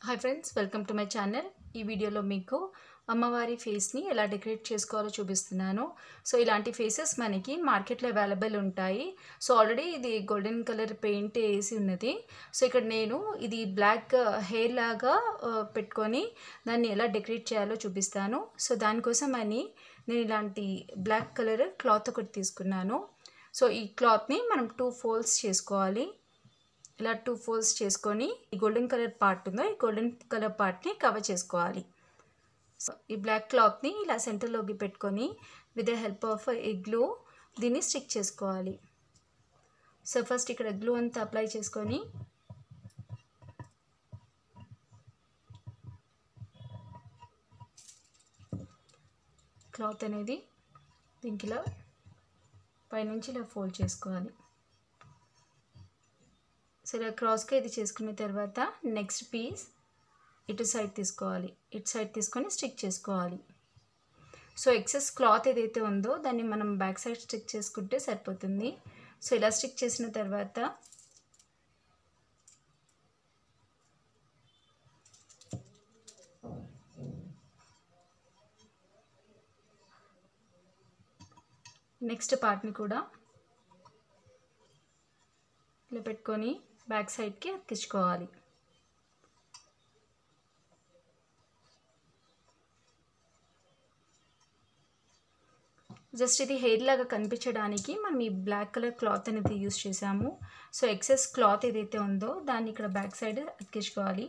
Hi friends, welcome to my channel. ఈ వీడియోలో మీకు అమ్మవారి ఫేస్ని ఎలా డెకరేట్ చేసుకోవాలో చూపిస్తున్నాను. సో ఇలాంటి ఫేసెస్ మనకి మార్కెట్లో అవైలబుల్ ఉంటాయి. సో ఆల్రెడీ ఇది గోల్డెన్ కలర్ పెయింట్ వేసి ఉన్నది. సో ఇక్కడ నేను ఇది బ్లాక్ హెయిర్ లాగా పెట్టుకొని దాన్ని ఎలా డెకరేట్ చేయాలో చూపిస్తాను. సో దానికోసం అని నేను ఇలాంటి బ్లాక్ కలర్ క్లాత్ ఒకటి తీసుకున్నాను. సో ఈ క్లాత్ని మనం 2 ఫోల్డ్స్ చేసుకోవాలి. ఇలా 2 ఫోల్డ్స్ చేసుకొని ఈ గోల్డెన్ కలర్ పార్ట్ ఉందో ఈ గోల్డెన్ కలర్ పార్ట్ని కవర్ చేసుకోవాలి. సో ఈ బ్లాక్ క్లాత్ని ఇలా సెంటర్లోకి పెట్టుకొని with the help of A glue దీన్ని స్టిక్ చేసుకోవాలి. సో ఫస్ట్ ఇక్కడ గ్లూ అంతా అప్లై చేసుకొని క్లాత్ అనేది దీనికి ఇలా పైనుంచి ఇలా ఫోల్డ్ చేసుకోవాలి. సో ఇలా క్రాస్గా ఇది చేసుకున్న తర్వాత నెక్స్ట్ పీస్ ఇటు సైడ్ తీసుకోవాలి. ఇటు సైడ్ తీసుకొని స్టిక్ చేసుకోవాలి. సో ఎక్సెస్ క్లాత్ ఏదైతే ఉందో దాన్ని మనం బ్యాక్ సైడ్ స్టిక్ చేసుకుంటే సరిపోతుంది. సో ఇలా స్టిక్ చేసిన తర్వాత నెక్స్ట్ పార్ట్ని కూడా ఇలా పెట్టుకొని బ్యాక్ సైడ్కి అతికించుకోవాలి. జస్ట్ ఇది హెయిర్ లాగా కనిపించడానికి మనం ఈ బ్లాక్ కలర్ క్లాత్ అనేది యూస్ చేసాము. సో ఎక్సెస్ క్లాత్ ఏదైతే ఉందో దాన్ని ఇక్కడ బ్యాక్ సైడ్ అతికించుకోవాలి.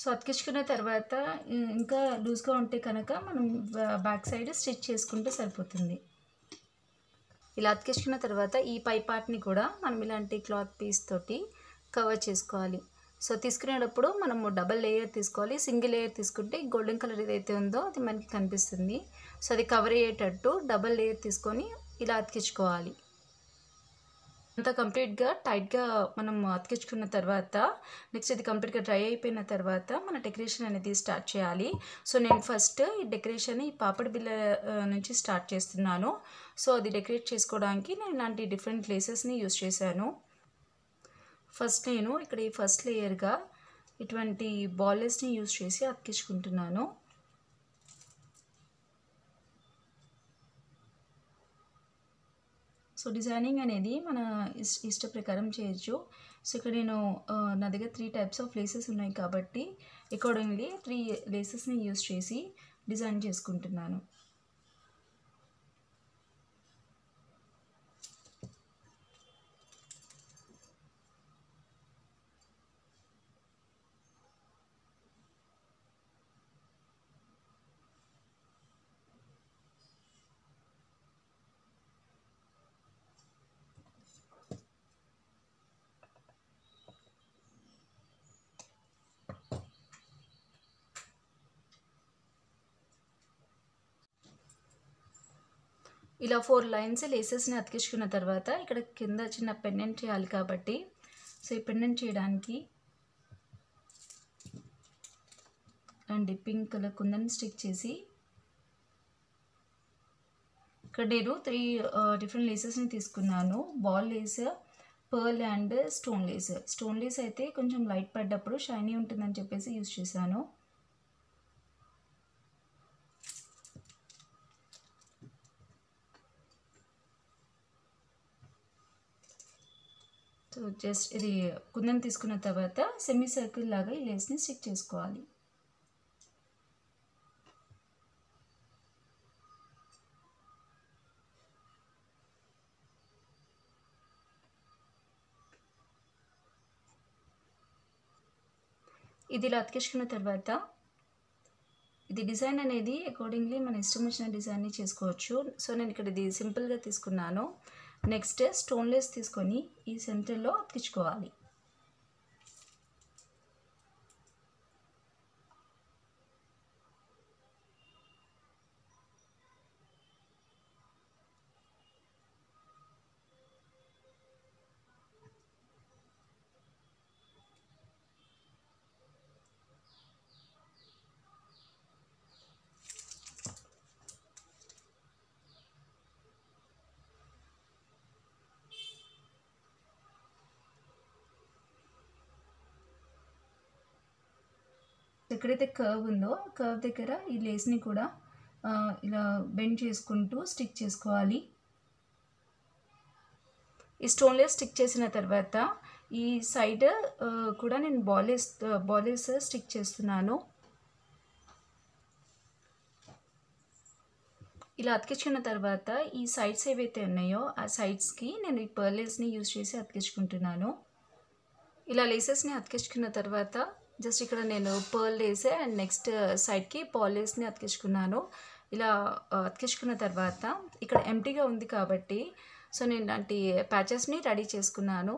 సో అతికించుకున్న తర్వాత ఇంకా లూజ్గా ఉంటే కనుక మనం బ్యాక్ సైడ్ స్టిచ్ చేసుకుంటే సరిపోతుంది. ఇలా అతికించుకున్న తర్వాత ఈ పై పార్ట్ని కూడా మనం ఇలాంటి క్లాత్ పీస్ తోటి కవర్ చేసుకోవాలి. సో తీసుకునేటప్పుడు మనము డబల్ లేయర్ తీసుకోవాలి. సింగిల్ లేయర్ తీసుకుంటే గోల్డెన్ కలర్ ఏదైతే ఉందో అది మనకి కనిపిస్తుంది. సో అది కవర్ అయ్యేటట్టు డబల్ లేయర్ తీసుకొని ఇలా అతికించుకోవాలి. అంతా కంప్లీట్గా టైట్గా మనం అతికించుకున్న తర్వాత నెక్స్ట్ ఇది కంప్లీట్గా డ్రై అయిపోయిన తర్వాత మన డెకరేషన్ అనేది స్టార్ట్ చేయాలి. సో నేను ఫస్ట్ ఈ డెకరేషన్ ఈ పాపడి బిళ్ళ నుంచి స్టార్ట్ చేస్తున్నాను. సో అది డెకరేట్ చేసుకోవడానికి నేను ఇలాంటి డిఫరెంట్ లేసెస్ని యూస్ చేశాను. ఫస్ట్ నేను ఇక్కడ ఈ ఫస్ట్ లేయర్గా ఇటువంటి బాల్లెస్ని యూస్ చేసి అతికించుకుంటున్నాను. సో డిజైనింగ్ అనేది మన ఇష్ట ప్రకారం చేయొచ్చు. సో ఇక్కడ నేను నా దగ్గర 3 టైప్స్ ఆఫ్ లేసెస్ ఉన్నాయి కాబట్టి అకార్డింగ్లీ 3 లేసెస్ని యూస్ చేసి డిజైన్ చేసుకుంటున్నాను. ఇలా 4 లైన్స్ లేసెస్ని అతికించుకున్న తర్వాత ఇక్కడ కింద చిన్న పెండెంట్ చేయాలి కాబట్టి సో ఈ పెండెంట్ చేయడానికి and pink colour kundan stick చేసి ఇక్కడ నేను 3 డిఫరెంట్ లేసెస్ని తీసుకున్నాను. Ball lace, pearl and stone lace. Stone lace అయితే కొంచెం లైట్ పడ్డప్పుడు షైనీ ఉంటుందని చెప్పేసి యూజ్ చేశాను. సో జస్ట్ ఇది కుందన్ తీసుకున్న తర్వాత సెమీ సర్కిల్ లాగా ఈ లేస్ని స్టిక్ చేసుకోవాలి. ఇది ఇలా అతికించుకున్న తర్వాత ఇది డిజైన్ అనేది అకార్డింగ్లీ మన ఇష్టం వచ్చిన డిజైన్ని చేసుకోవచ్చు. సో నేను ఇక్కడ ఇది సింపుల్గా తీసుకున్నాను. నెక్స్ట్ స్టోన్ లేస్ తీసుకొని ఈ సెంటర్లో అతికించుకోవాలి. ఎక్కడైతే కర్వ్ ఉందో కర్వ్ దగ్గర ఈ లేస్ని కూడా ఇలా బెండ్ చేసుకుంటూ స్టిక్ చేసుకోవాలి. ఈ స్టోన్ లేస్ స్టిక్ చేసిన తర్వాత ఈ సైడ్ కూడా నేను బాలేస్ స్టిక్ చేస్తున్నాను. ఇలా అతికించుకున్న తర్వాత ఈ సైడ్స్ ఏవైతే ఉన్నాయో ఆ సైడ్స్కి నేను ఈ పర్ల్ లేస్ని యూజ్ చేసి అతికించుకుంటున్నాను. ఇలా లేసెస్ని అతికించుకున్న తర్వాత జస్ట్ ఇక్కడ నేను పర్ల్ లేస్ అండ్ నెక్స్ట్ సైడ్కి బాల్ లేస్ని అతికించుకున్నాను. ఇలా అతికించుకున్న తర్వాత ఇక్కడ ఎంటీగా ఉంది కాబట్టి సో నేను ఇలాంటి ప్యాచెస్ని రెడీ చేసుకున్నాను.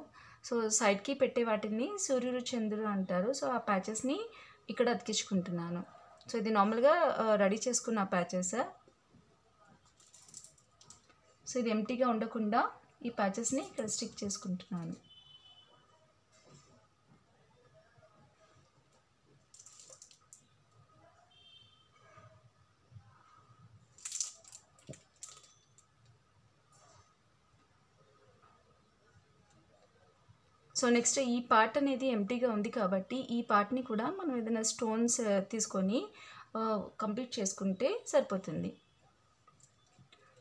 సో సైడ్కి పెట్టే వాటిని సూర్యుడు చంద్రుడు అంటారు. సో ఆ ప్యాచెస్ని ఇక్కడ అతికించుకుంటున్నాను. సో ఇది నార్మల్గా రెడీ చేసుకున్న ప్యాచెస్. సో ఇది ఎంటీగా ఉండకుండా ఈ ప్యాచెస్ని ఇక్కడ స్టిక్ చేసుకుంటున్నాను. సో నెక్స్ట్ ఈ పార్ట్ అనేది ఎంటీగా ఉంది కాబట్టి ఈ పార్ట్ని కూడా మనం ఏదైనా స్టోన్స్ తీసుకొని కంప్లీట్ చేసుకుంటే సరిపోతుంది.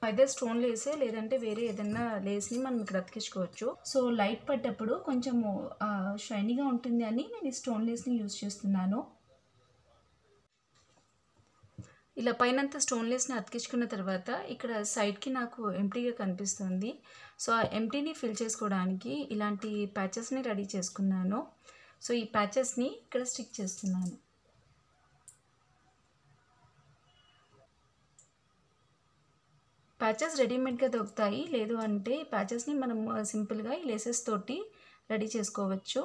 అయితే స్టోన్ లేసే లేదంటే వేరే ఏదైనా లేస్ని మనం ఇక్కడ అతికించుకోవచ్చు. సో లైట్ పడ్డప్పుడు కొంచెము షైనీగా ఉంటుంది అని నేను ఈ స్టోన్ లేస్ని యూజ్ చేస్తున్నాను. ఇలా పైనంతా స్టోన్ లేస్ని అతికించుకున్న తర్వాత ఇక్కడ సైడ్కి నాకు ఎంటీగా కనిపిస్తుంది. సో ఆ ఎంటీని ఫిల్ చేసుకోవడానికి ఇలాంటి ప్యాచెస్ని రెడీ చేసుకున్నాను. సో ఈ ప్యాచెస్ని ఇక్కడ స్టిక్ చేస్తున్నాను. ప్యాచెస్ రెడీమేడ్గా దొరుకుతాయి. లేదు అంటే ప్యాచెస్ని మనం సింపుల్గా ఈ లేసెస్ తోటి రెడీ చేసుకోవచ్చు.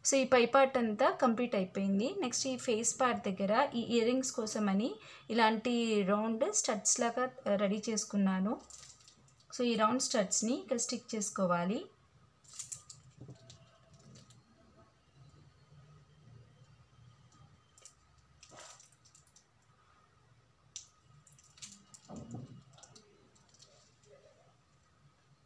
సో ఈ పై పార్ట్ అంతా కంప్లీట్ అయిపోయింది. నెక్స్ట్ ఈ ఫేస్ పార్ట్ దగ్గర ఈ ఇయర్ రింగ్స్ కోసమని ఇలాంటి రౌండ్ స్టడ్స్ లాగా రెడీ చేసుకున్నాను. సో ఈ రౌండ్ స్టడ్స్ని ఇక్కడ స్టిక్ చేసుకోవాలి.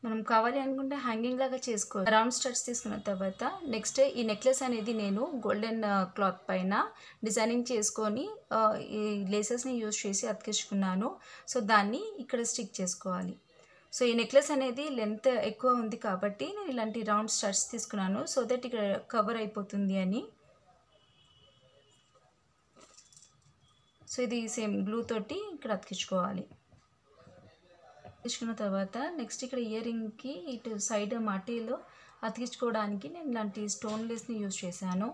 మనం కావాలి అనుకుంటే హ్యాంగింగ్ లాగా చేసుకోవాలి. రౌండ్ స్టడ్స్ తీసుకున్న తర్వాత నెక్స్ట్ ఈ నెక్లెస్ అనేది నేను గోల్డెన్ క్లాత్ పైన డిజైనింగ్ చేసుకొని ఈ లేసెస్ని యూజ్ చేసి అతికించుకున్నాను. సో దాన్ని ఇక్కడ స్టిక్ చేసుకోవాలి. సో ఈ నెక్లెస్ అనేది లెంత్ ఎక్కువ ఉంది కాబట్టి నేను ఇలాంటి రౌండ్ స్టడ్స్ తీసుకున్నాను. సో దట్ ఇక్కడ కవర్ అయిపోతుంది అని. సో ఇది సేమ్ గ్లూ తోటి ఇక్కడ అతికించుకోవాలి. అతికించుకున్న తర్వాత నెక్స్ట్ ఇక్కడ ఇయర్ రింగ్కి ఇటు సైడ్ మాటీలో అతికించుకోవడానికి నేను ఇలాంటి స్టోన్ లేస్ని యూజ్ చేశాను.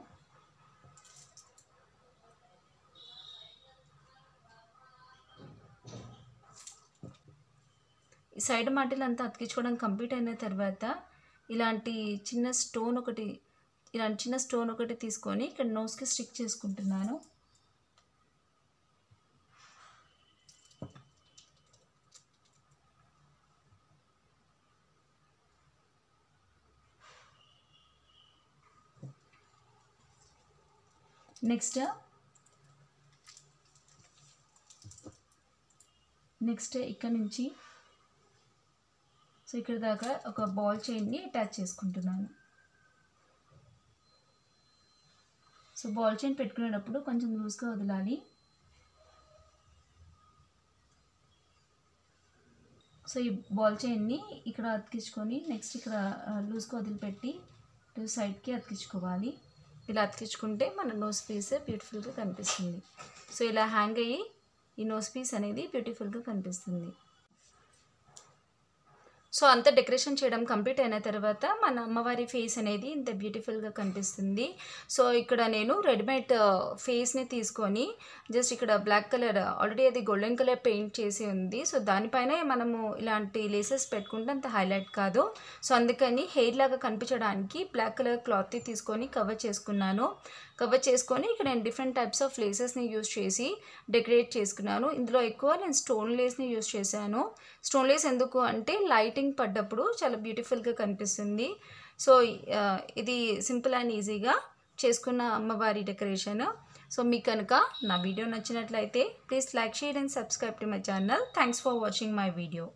ఈ సైడ్ మాటీలు అంతా అతికించుకోవడం కంప్లీట్ అయిన తర్వాత ఇలాంటి చిన్న స్టోన్ ఒకటి తీసుకొని ఇక్కడ నోస్కి స్టిక్ చేసుకుంటున్నాను. నెక్స్ట్ ఇక్కడ నుంచి సో ఇక్కడ దాకా ఒక బాల్ చైన్ని అటాచ్ చేసుకుంటున్నాను. సో బాల్ చైన్ పెట్టుకునేటప్పుడు కొంచెం లూజ్గా వదలాలి. సో ఈ బాల్ చైన్ని ఇక్కడ అతికించుకొని నెక్స్ట్ ఇక్కడ లూజ్గా వదిలిపెట్టి టూ సైడ్కి అతికించుకోవాలి. ఇలా అతికించుకుంటే మన నోస్ పీస్ బ్యూటిఫుల్గా కనిపిస్తుంది. సో ఇలా హ్యాంగ్ అయ్యి ఈ నోస్ పీస్ అనేది బ్యూటిఫుల్గా కనిపిస్తుంది. సో అంత డెకరేషన్ చేయడం కంప్లీట్ అయిన తర్వాత మన అమ్మవారి ఫేస్ అనేది ఇంత బ్యూటిఫుల్గా కనిపిస్తుంది. సో ఇక్కడ నేను రెడీమేడ్ ఫేస్ని తీసుకొని జస్ట్ ఇక్కడ బ్లాక్ కలర్ ఆల్రెడీ అది గోల్డెన్ కలర్ పెయింట్ చేసి ఉంది. సో దానిపైనే మనము ఇలాంటి లేసెస్ పెట్టుకుంటే అంత హైలైట్ కాదు. సో అందుకని హెయిర్ లాగా కనిపించడానికి బ్లాక్ కలర్ క్లాత్ తీసుకొని కవర్ చేసుకున్నాను. కవర్ చేసుకొని ఇక్కడ నేను డిఫరెంట్ టైప్స్ ఆఫ్ లేసెస్ని యూజ్ చేసి డెకరేట్ చేసుకున్నాను. ఇందులో ఎక్కువ నేను స్టోన్ లేస్ని యూజ్ చేశాను. స్టోన్ లేస్ ఎందుకు అంటే లైటింగ్ పడ్డప్పుడు చాలా బ్యూటిఫుల్గా కనిపిస్తుంది. సో ఇది సింపుల్ అండ్ ఈజీగా చేసుకున్న అమ్మవారి డెకరేషన్. సో మీకు కనుక నా వీడియో నచ్చినట్లయితే please like, share and subscribe to my channel. Thanks for watching my video.